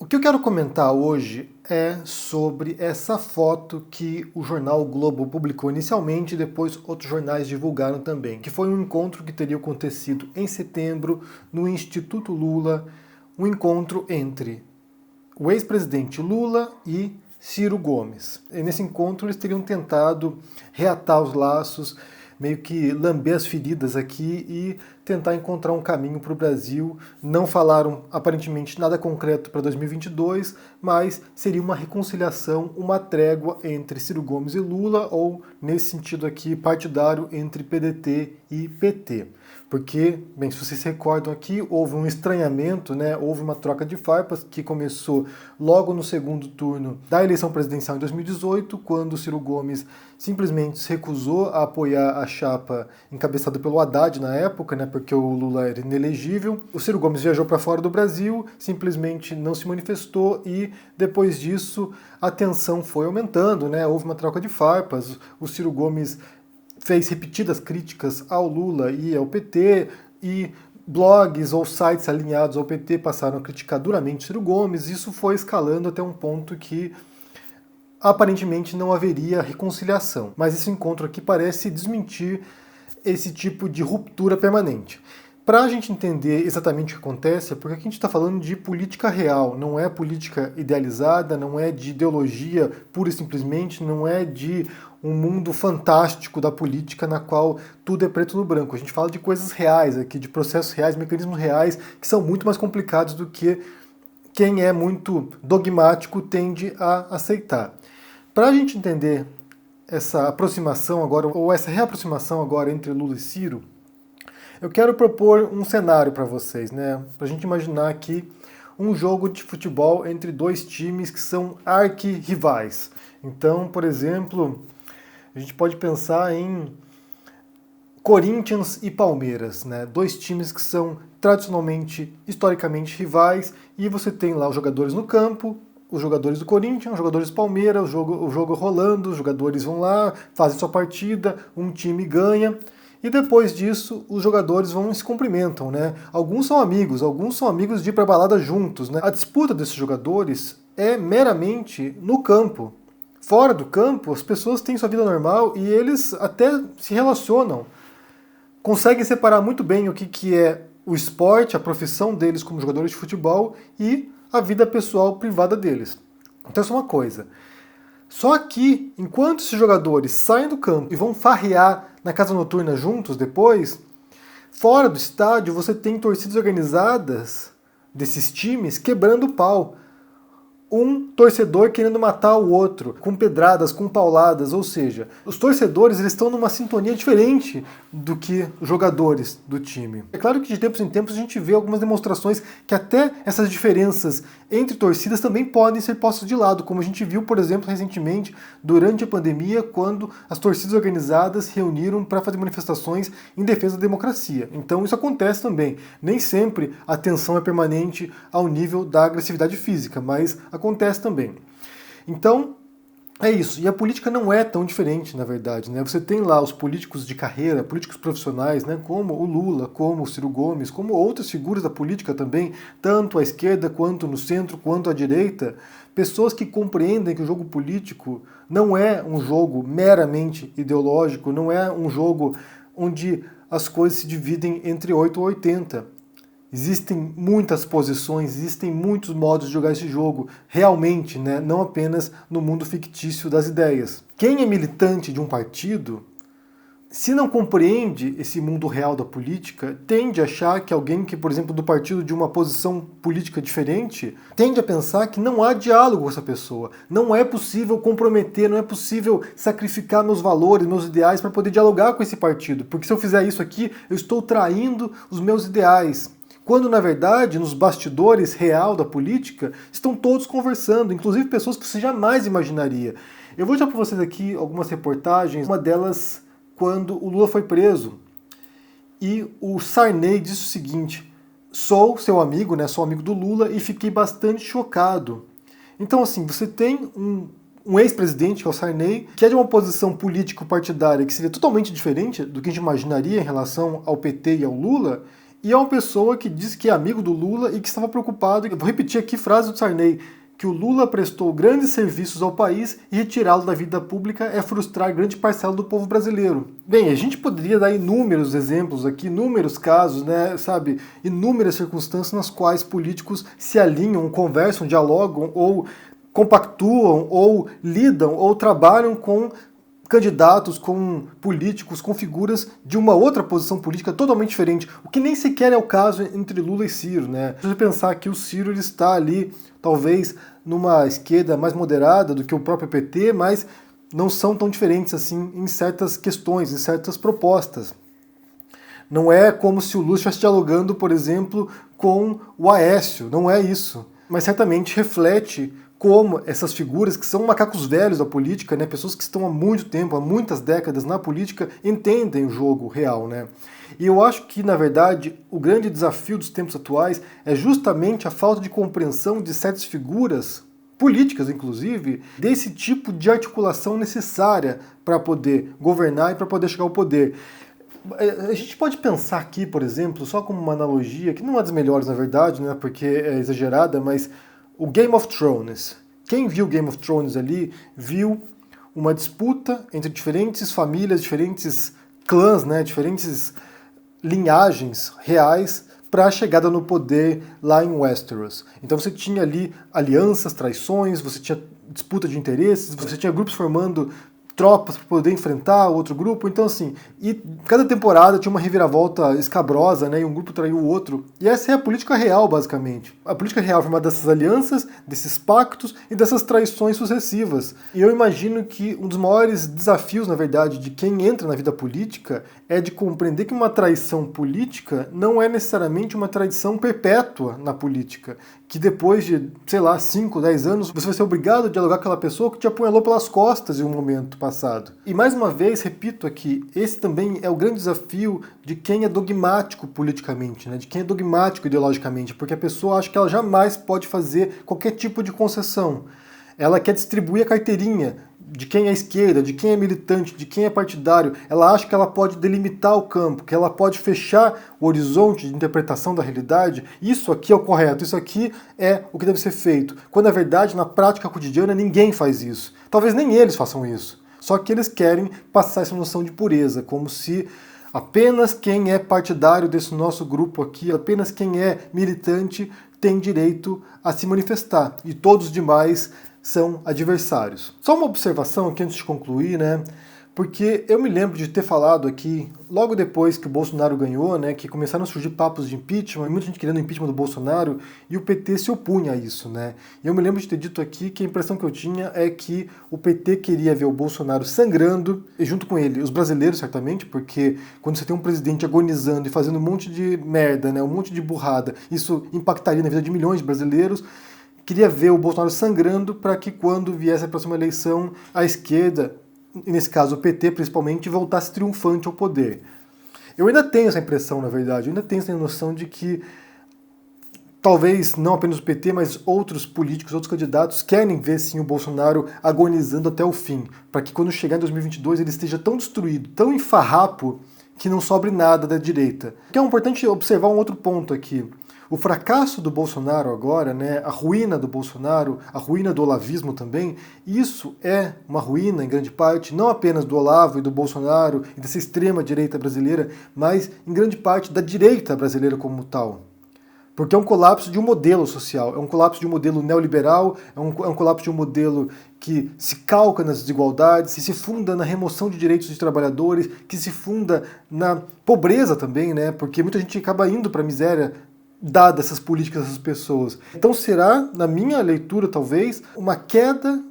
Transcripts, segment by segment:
O que eu quero comentar hoje é sobre essa foto que o jornal o Globo publicou inicialmente e depois outros jornais divulgaram também, que foi um encontro que teria acontecido em setembro no Instituto Lula, um encontro entre o ex-presidente Lula e Ciro Gomes. E nesse encontro eles teriam tentado reatar os laços, meio que lamber as feridas aqui e tentar encontrar um caminho para o Brasil. Não falaram aparentemente nada concreto para 2022, mas seria uma reconciliação, uma trégua entre Ciro Gomes e Lula, ou nesse sentido aqui partidário entre PDT e PT. Porque, bem, se vocês se recordam aqui, houve um estranhamento, né? Houve uma troca de farpas que começou logo no segundo turno da eleição presidencial em 2018, quando o Ciro Gomes simplesmente se recusou a apoiar a chapa encabeçada pelo Haddad na época, né? Porque o Lula era inelegível. O Ciro Gomes viajou para fora do Brasil, simplesmente não se manifestou e depois disso a tensão foi aumentando, né? Houve uma troca de farpas, o Ciro Gomes fez repetidas críticas ao Lula e ao PT, e blogs ou sites alinhados ao PT passaram a criticar duramente Ciro Gomes. Isso foi escalando até um ponto que aparentemente não haveria reconciliação. Mas esse encontro aqui parece desmentir esse tipo de ruptura permanente. Para a gente entender exatamente o que acontece, é porque aqui a gente está falando de política real, não é política idealizada, não é de ideologia pura e simplesmente, não é de um mundo fantástico da política na qual tudo é preto no branco. A gente fala de coisas reais aqui, de processos reais, mecanismos reais, que são muito mais complicados do que quem é muito dogmático tende a aceitar. Para a gente entender essa aproximação agora, ou essa reaproximação agora entre Lula e Ciro, eu quero propor um cenário para vocês, né? Para a gente imaginar aqui um jogo de futebol entre dois times que são arquirrivais. Então, por exemplo, a gente pode pensar em Corinthians e Palmeiras, né? Dois times que são tradicionalmente, historicamente rivais, e você tem lá os jogadores no campo, os jogadores do Corinthians, os jogadores do Palmeiras, o jogo rolando, os jogadores vão lá, fazem sua partida, um time ganha. E depois disso, os jogadores vão e se cumprimentam, né? Alguns são amigos de ir pra balada juntos, né? A disputa desses jogadores é meramente no campo. Fora do campo, as pessoas têm sua vida normal e eles até se relacionam. Conseguem separar muito bem o que é o esporte, a profissão deles como jogadores de futebol e a vida pessoal privada deles. Então isso é uma coisa. Só que, enquanto esses jogadores saem do campo e vão farrear na casa noturna juntos depois, fora do estádio você tem torcidas organizadas desses times quebrando o pau. Um torcedor querendo matar o outro, com pedradas, com pauladas, ou seja, os torcedores eles estão numa sintonia diferente do que os jogadores do time. É claro que de tempos em tempos a gente vê algumas demonstrações que até essas diferenças entre torcidas também podem ser postas de lado, como a gente viu, por exemplo, recentemente, durante a pandemia, quando as torcidas organizadas se reuniram para fazer manifestações em defesa da democracia. Então isso acontece também. Nem sempre a tensão é permanente ao nível da agressividade física, mas acontece também. Então, é isso. E a política não é tão diferente, na verdade, né? Você tem lá os políticos de carreira, políticos profissionais, né? Como o Lula, como o Ciro Gomes, como outras figuras da política também, tanto à esquerda, quanto no centro, quanto à direita, pessoas que compreendem que o jogo político não é um jogo meramente ideológico, não é um jogo onde as coisas se dividem entre 8 ou 80. Existem muitas posições, existem muitos modos de jogar esse jogo, realmente, né? Não apenas no mundo fictício das ideias. Quem é militante de um partido, se não compreende esse mundo real da política, tende a achar que alguém que, por exemplo, do partido de uma posição política diferente, tende a pensar que não há diálogo com essa pessoa. Não é possível comprometer, não é possível sacrificar meus valores, meus ideais para poder dialogar com esse partido, porque se eu fizer isso aqui, eu estou traindo os meus ideais. Quando, na verdade, nos bastidores real da política, estão todos conversando, inclusive pessoas que você jamais imaginaria. Eu vou deixar para vocês aqui algumas reportagens, uma delas quando o Lula foi preso. E o Sarney disse o seguinte: sou seu amigo, né, sou amigo do Lula e fiquei bastante chocado. Então, assim, você tem um ex-presidente, que é o Sarney, que é de uma posição político-partidária que seria totalmente diferente do que a gente imaginaria em relação ao PT e ao Lula, E é uma pessoa que diz que é amigo do Lula e que estava preocupado, eu vou repetir aqui frase do Sarney, que o Lula prestou grandes serviços ao país e retirá-lo da vida pública é frustrar grande parcela do povo brasileiro. Bem, a gente poderia dar inúmeros exemplos aqui, inúmeros casos, né, sabe, inúmeras circunstâncias nas quais políticos se alinham, conversam, dialogam ou compactuam ou lidam ou trabalham com candidatos, com políticos, com figuras de uma outra posição política totalmente diferente, o que nem sequer é o caso entre Lula e Ciro, né? Se você pensar que o Ciro ele está ali, talvez, numa esquerda mais moderada do que o próprio PT, mas não são tão diferentes assim em certas questões, em certas propostas. Não é como se o Lula estivesse dialogando, por exemplo, com o Aécio, não é isso. Mas certamente reflete como essas figuras que são macacos velhos da política, né, pessoas que estão há muito tempo, há muitas décadas na política, entendem o jogo real, né? E eu acho que, na verdade, o grande desafio dos tempos atuais é justamente a falta de compreensão de certas figuras políticas, inclusive, desse tipo de articulação necessária para poder governar e para poder chegar ao poder. A gente pode pensar aqui, por exemplo, só como uma analogia, que não é das melhores, na verdade, né, porque é exagerada, mas o Game of Thrones. Quem viu Game of Thrones ali, viu uma disputa entre diferentes famílias, diferentes clãs, né, diferentes linhagens reais para a chegada no poder lá em Westeros. Então você tinha ali alianças, traições, você tinha disputa de interesses, você tinha grupos formando tropas para poder enfrentar outro grupo, então assim, e cada temporada tinha uma reviravolta escabrosa, né, e um grupo traiu o outro, e essa é a política real, basicamente. A política real é formada dessas alianças, desses pactos e dessas traições sucessivas. E eu imagino que um dos maiores desafios, na verdade, de quem entra na vida política é de compreender que uma traição política não é necessariamente uma traição perpétua na política, que depois de, sei lá, 5, 10 anos, você vai ser obrigado a dialogar com aquela pessoa que te apunhalou pelas costas em um momento passado. E mais uma vez, repito aqui, esse também é o grande desafio de quem é dogmático politicamente, né? De quem é dogmático ideologicamente, porque a pessoa acha que ela jamais pode fazer qualquer tipo de concessão. Ela quer distribuir a carteirinha de quem é esquerda, de quem é militante, de quem é partidário. Ela acha que ela pode delimitar o campo, que ela pode fechar o horizonte de interpretação da realidade. Isso aqui é o correto, isso aqui é o que deve ser feito. Quando na verdade, na prática cotidiana, ninguém faz isso. Talvez nem eles façam isso. Só que eles querem passar essa noção de pureza, como se apenas quem é partidário desse nosso grupo aqui, apenas quem é militante tem direito a se manifestar. E todos os demais são adversários. Só uma observação aqui antes de concluir, né? Porque eu me lembro de ter falado aqui, logo depois que o Bolsonaro ganhou, né, que começaram a surgir papos de impeachment, muita gente querendo o impeachment do Bolsonaro, e o PT se opunha a isso, né? E eu me lembro de ter dito aqui que a impressão que eu tinha é que o PT queria ver o Bolsonaro sangrando, e junto com ele, os brasileiros certamente, porque quando você tem um presidente agonizando e fazendo um monte de merda, né, um monte de burrada, isso impactaria na vida de milhões de brasileiros. Queria ver o Bolsonaro sangrando para que quando viesse a próxima eleição, a esquerda, e nesse caso o PT principalmente, voltasse triunfante ao poder. Eu ainda tenho essa impressão, na verdade, eu ainda tenho essa noção de que talvez não apenas o PT, mas outros políticos, outros candidatos querem ver sim o Bolsonaro agonizando até o fim, para que quando chegar em 2022 ele esteja tão destruído, tão em farrapo, que não sobre nada da direita. Que é importante observar um outro ponto aqui. O fracasso do Bolsonaro agora, né, a ruína do Bolsonaro, a ruína do olavismo também, isso é uma ruína, em grande parte, não apenas do Olavo e do Bolsonaro e dessa extrema-direita brasileira, mas em grande parte da direita brasileira como tal. Porque é um colapso de um modelo social, é um colapso de um modelo neoliberal, é um colapso de um modelo que se calca nas desigualdades, que se funda na remoção de direitos dos trabalhadores, que se funda na pobreza também, né, porque muita gente acaba indo para a miséria dadas essas políticas dessas pessoas. Então será, na minha leitura talvez, uma queda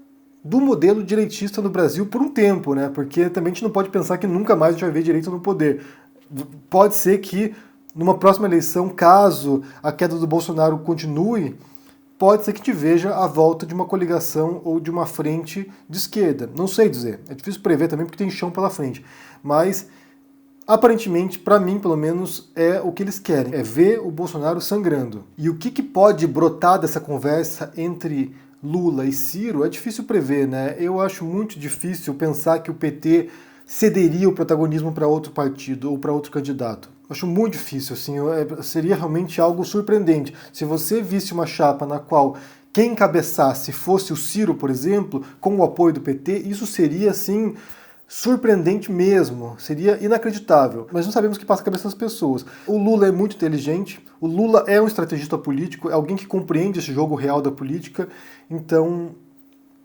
do modelo direitista no Brasil por um tempo, né? Porque também a gente não pode pensar que nunca mais a gente vai ver direita no poder. Pode ser que numa próxima eleição, caso a queda do Bolsonaro continue, pode ser que te veja a volta de uma coligação ou de uma frente de esquerda. Não sei dizer, é difícil prever também porque tem chão pela frente. Mas aparentemente, para mim, pelo menos, é o que eles querem, é ver o Bolsonaro sangrando. E o que pode brotar dessa conversa entre Lula e Ciro é difícil prever, né? Eu acho muito difícil pensar que o PT cederia o protagonismo para outro partido ou para outro candidato. Acho muito difícil, assim, seria realmente algo surpreendente. Se você visse uma chapa na qual quem encabeçasse fosse o Ciro, por exemplo, com o apoio do PT, isso seria, assim, surpreendente mesmo, seria inacreditável. Mas não sabemos o que passa na cabeça das pessoas. O Lula é muito inteligente, o Lula é um estrategista político, é alguém que compreende esse jogo real da política, então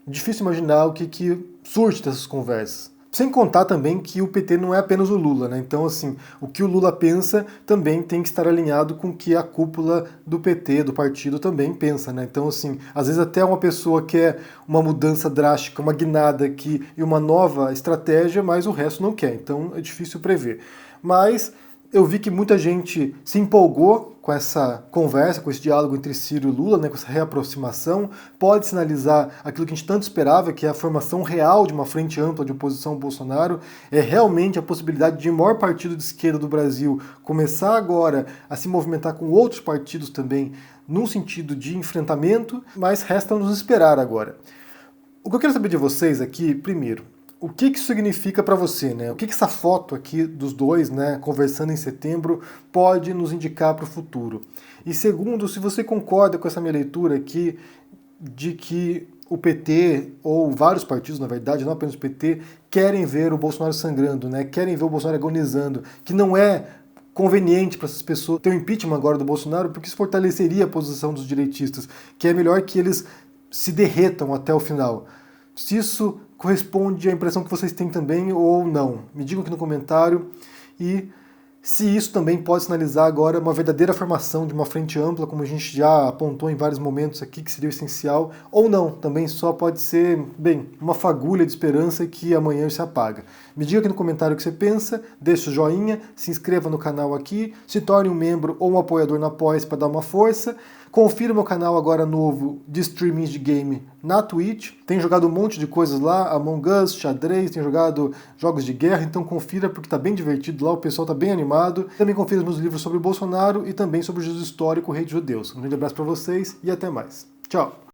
difícil imaginar o que surge dessas conversas. Sem contar também que o PT não é apenas o Lula, né? Então, assim, o que o Lula pensa também tem que estar alinhado com o que a cúpula do PT, do partido, também pensa, né? Então, assim, às vezes até uma pessoa quer uma mudança drástica, uma guinada aqui e uma nova estratégia, mas o resto não quer. Então, é difícil prever. Mas eu vi que muita gente se empolgou com essa conversa, com esse diálogo entre Ciro e Lula, né, com essa reaproximação, pode sinalizar aquilo que a gente tanto esperava, que é a formação real de uma frente ampla de oposição ao Bolsonaro, é realmente a possibilidade de o maior partido de esquerda do Brasil começar agora a se movimentar com outros partidos também, num sentido de enfrentamento, mas resta nos esperar agora. O que eu quero saber de vocês aqui, primeiro, o que isso significa para você, né? O que essa foto aqui dos dois, né, conversando em setembro, pode nos indicar para o futuro? E segundo, se você concorda com essa minha leitura aqui de que o PT, ou vários partidos, na verdade, não apenas o PT, querem ver o Bolsonaro sangrando, né? Querem ver o Bolsonaro agonizando, que não é conveniente para essas pessoas ter o impeachment agora do Bolsonaro, porque isso fortaleceria a posição dos direitistas, que é melhor que eles se derretam até o final. Se isso corresponde à impressão que vocês têm também ou não. Me digam aqui no comentário. E se isso também pode sinalizar agora uma verdadeira formação de uma frente ampla, como a gente já apontou em vários momentos aqui, que seria o essencial, ou não, também só pode ser, bem, uma fagulha de esperança que amanhã se apaga. Me diga aqui no comentário o que você pensa, deixe o joinha, se inscreva no canal aqui, se torne um membro ou um apoiador na Apoia-se para dar uma força. Confira o meu canal agora novo de streaming de game na Twitch. Tem jogado um monte de coisas lá, Among Us, xadrez, tem jogado jogos de guerra, então confira porque tá bem divertido lá, o pessoal tá bem animado. Também confira os meus livros sobre o Bolsonaro e também sobre o Jesus histórico, o rei dos judeus. Um grande abraço para vocês e até mais. Tchau!